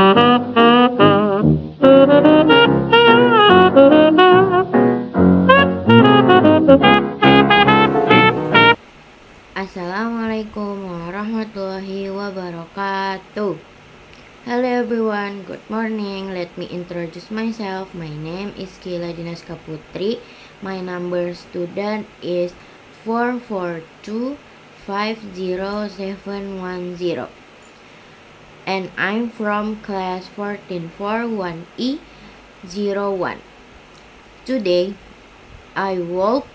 Assalamualaikum warahmatullahi wabarakatuh. Hello everyone, good morning. Let me introduce myself. My name is Kila Dinaska Putri. My number student is 442-50710. And I'm from class 144-1E01. Today, I will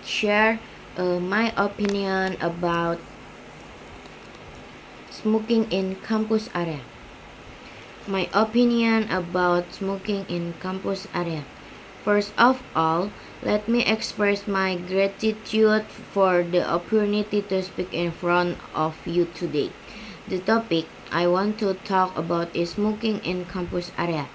share my opinion about smoking in campus area. My opinion about smoking in campus area. First of all, let me express my gratitude for the opportunity to speak in front of you today. The topic I want to talk about is smoking in campus area.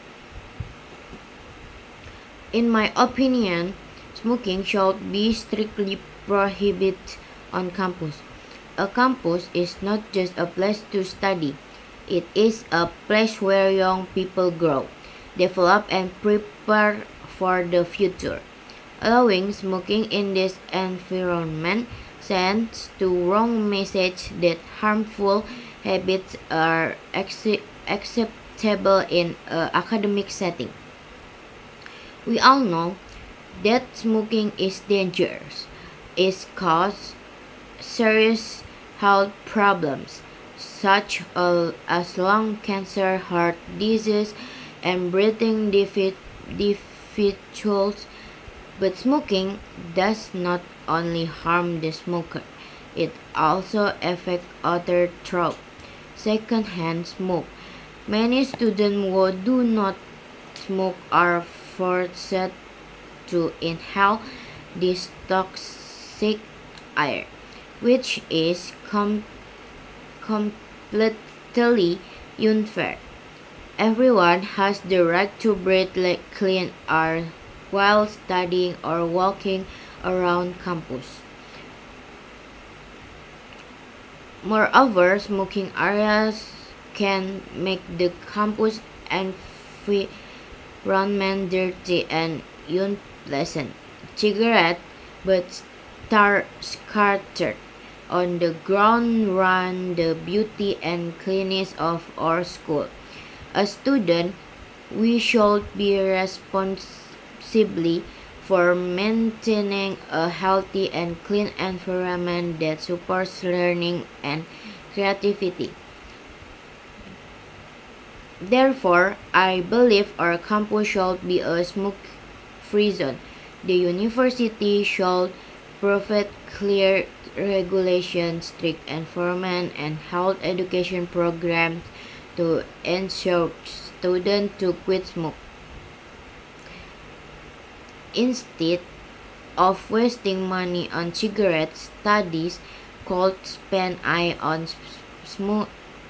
In my opinion, smoking should be strictly prohibited on campus. A campus is not just a place to study. It is a place where young people grow, develop, and prepare for the future. Allowing smoking in this environment sends the wrong message that harmful habits are acceptable in an academic setting. We all know that smoking is dangerous. It causes serious health problems such as lung cancer, heart disease, and breathing difficulties. But smoking does not only harm the smoker, it also affects others through secondhand smoke. Many students who do not smoke are forced to inhale this toxic air, which is completely unfair. Everyone has the right to breathe clean air while studying or walking around campus. Moreover, smoking areas can make the campus environment dirty and unpleasant. Cigarette butts scattered on the ground ruin the beauty and cleanliness of our school. As students, we should be responsible for maintaining a healthy and clean environment that supports learning and creativity. Therefore, I believe our campus should be a smoke-free zone. The university should provide clear regulations, strict enforcement, and health education programs to ensure students to quit smoke. Instead of wasting money on cigarettes, studies could spend on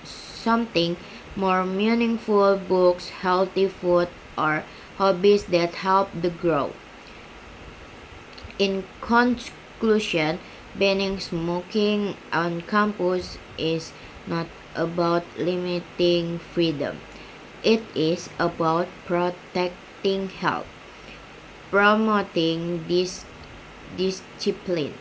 something more meaningful, books, healthy food, or hobbies that help the grow. In conclusion, banning smoking on campus is not about limiting freedom. It is about protecting health, promoting discipline,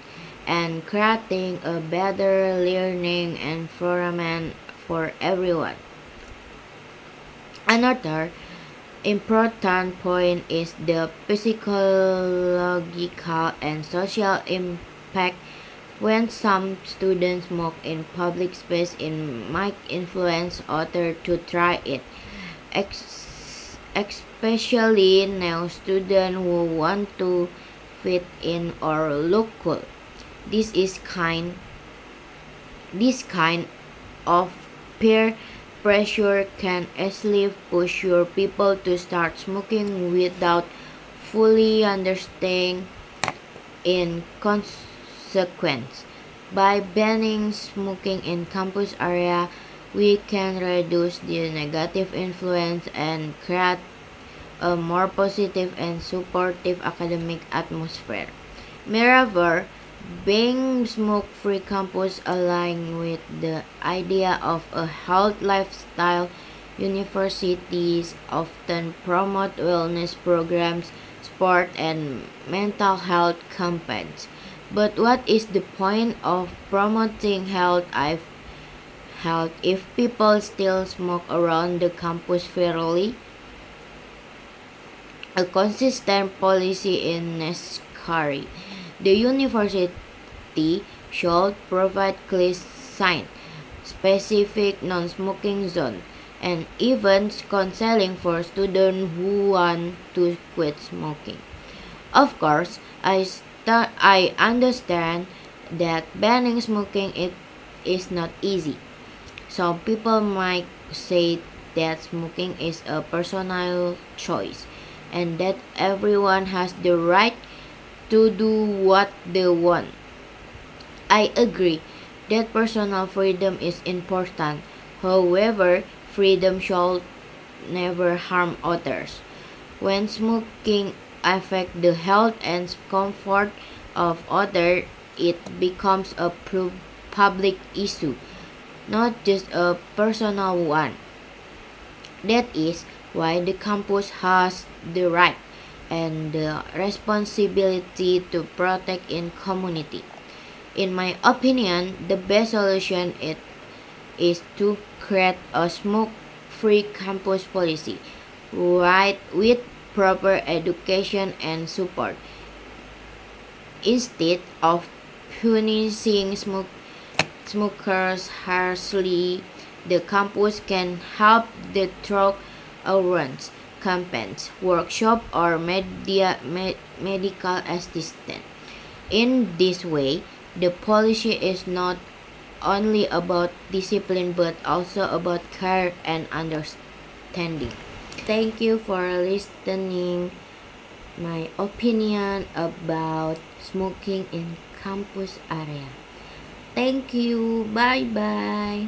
and creating a better learning environment for everyone. Another important point is the psychological and social impact. When some students smoke in public space, it might influence others to try it, especially new students who want to fit in or look cool. This is this kind of peer pressure can easily push your people to start smoking without fully understanding in consequence. By banning smoking in campus area, we can reduce the negative influence and create a more positive and supportive academic atmosphere. Moreover, Being smoke-free campus align with the idea of a health lifestyle. Universities often promote wellness programs, sport, and mental health campaigns. But what is the point of promoting health if people still smoke around the campus freely? A consistent policy is necessary. The university should provide clear signs, specific non-smoking zone, and even counseling for students who want to quit smoking. Of course, I understand that banning smoking is not easy. Some people might say that smoking is a personal choice and that everyone has the right to do what they want. I agree that personal freedom is important. However, freedom should never harm others. When smoking affects the health and comfort of others, it becomes a public issue, not just a personal one. That is why the campus has the right and the responsibility to protect in community. In my opinion, the best solution is to create a smoke-free campus policy, right, with proper education and support. Instead of punishing smokers harshly, the campus can help the through awareness campaigns, workshop, or medical assistance. In this way, the policy is not only about discipline but also about care and understanding. Thank you for listening my opinion about smoking in campus area. Thank you. Bye bye.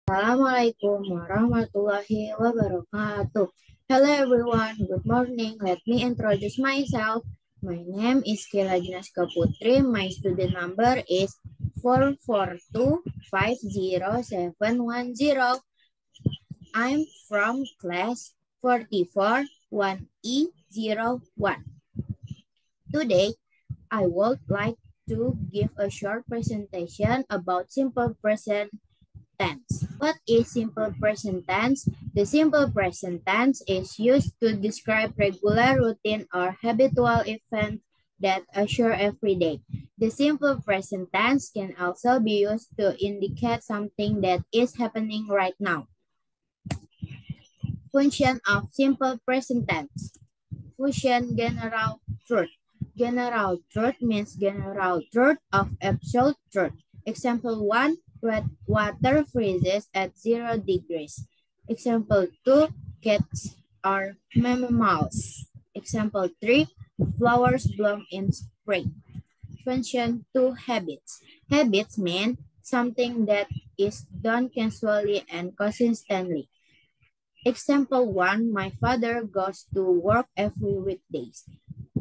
Assalamualaikum warahmatullahi wabarakatuh. Hello everyone, good morning. Let me introduce myself. My name is Kela Jinaska Putri. My student number is 442507110. I'm from class 44 1E01. Today, I would like to give a short presentation about simple present tense. What is simple present tense? The simple present tense is used to describe regular routine or habitual event that occur every day. The simple present tense can also be used to indicate something that is happening right now. Function of simple present tense. Function general truth. General truth means general truth of absolute truth. Example 1, water freezes at 0 degrees. Example 2, cats are mammals. Example 3, flowers bloom in spring. Function 2, habits. Habits mean something that is done casually and consistently. Example 1, my father goes to work every weekdays.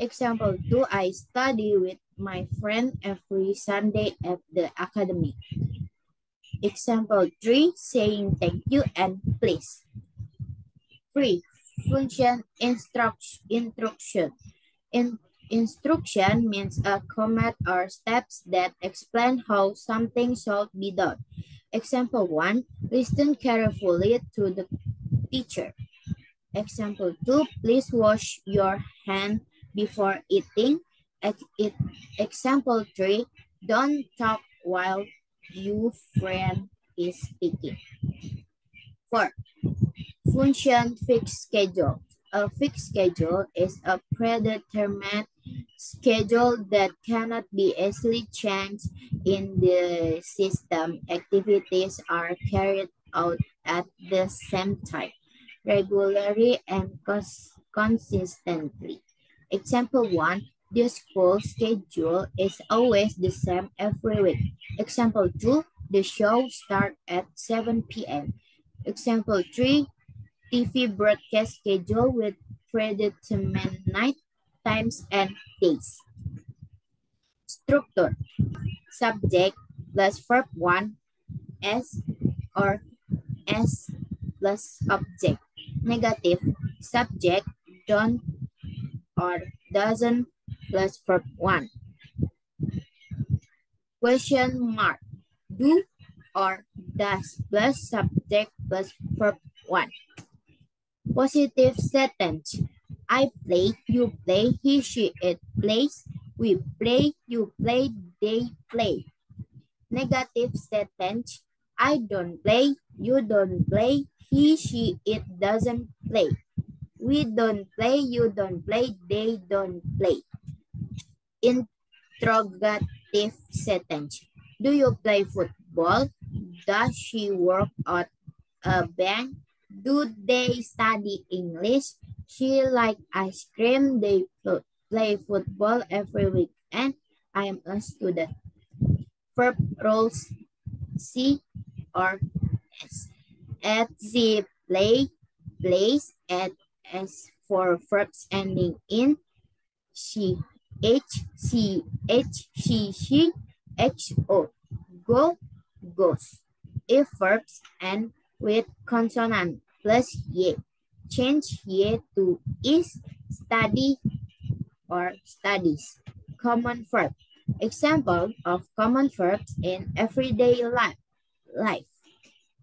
Example 2, I study with my friend every Sunday at the academy. Example 3, saying thank you and please. 3. Function instruction. Instruction means a command or steps that explain how something should be done. Example 1, listen carefully to the teacher. Example 2, please wash your hand before eating. Example 3, don't talk while your friend is speaking. 4. Function fixed schedule. A fixed schedule is a predetermined schedule that cannot be easily changed in the system. Activities are carried out at the same time, regularly and consistently. Example 1, the school schedule is always the same every week. Example 2, the show starts at 7 p.m. Example 3, TV broadcast schedule with predetermined night times and days. Structure. Subject plus verb 1, S or S plus object. Negative. Subject don't or doesn't plus verb 1. Question mark. Do or does plus subject plus verb 1. Positive sentence. I play, you play, he, she, it plays, we play, you play, they play. Negative sentence. I don't play, you don't play, he, she, it doesn't play. We don't play, you don't play, they don't play. Interrogative sentence. Do you play football? Does she work at a bank? Do they study English? She like ice cream. They play football every weekend. I am a student. Verb roles C or S. At the play, plays, at S for verbs ending in she, she, HO. Go, goes. If verbs end with consonant plus ye, change ye to is, study, or studies. Common verb. Example of common verbs in everyday life.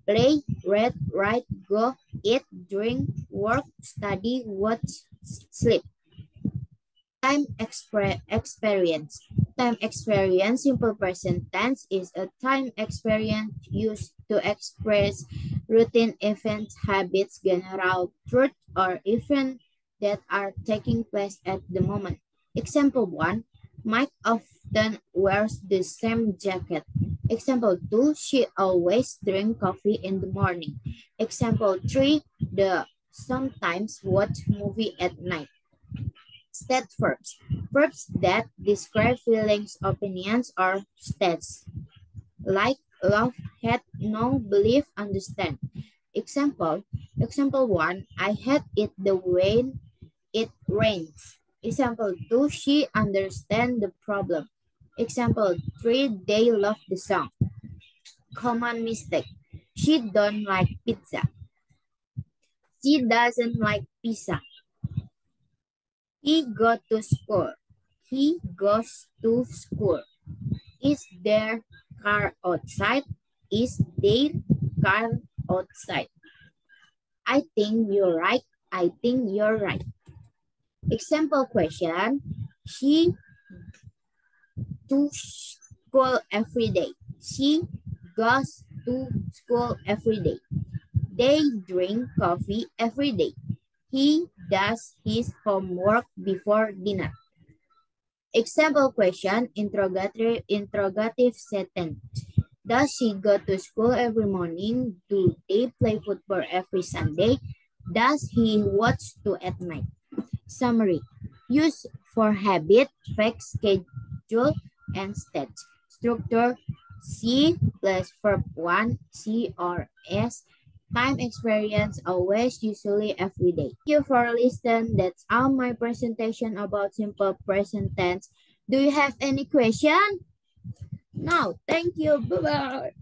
Play, read, write, go, eat, drink, work, study, watch, sleep. Time experience. Time experience, simple present tense, is a time experience used to express routine events, habits, general truth, or events that are taking place at the moment. Example 1, Mike often wears the same jacket. Example 2, she always drinks coffee in the morning. Example 3, the sometimes watch movie at night. State verbs. Verbs that describe feelings, opinions, or states. Like, love, hate, know, believe, understand. Example 1, I hate it the way it rains. Example 2, she understands the problem. Example 3, they love the song. Common mistake. She don't like pizza. She doesn't like pizza. He go to school. He goes to school. Is their car outside? Is their car outside? I think you're right. I think you're right. Example question. She to school every day. She goes to school every day. They drink coffee every day. He does his homework before dinner. Example question, interrogative sentence. Does she go to school every morning? Do they play football every Sunday? Does he watch two at night? Summary. Use for habit, fact, schedule, and state. Structure. C plus verb 1, C or S. Time experience, always, usually, every day. Thank you for listening. That's all my presentation about simple present tense. Do you have any question? No, thank you. Bye-bye.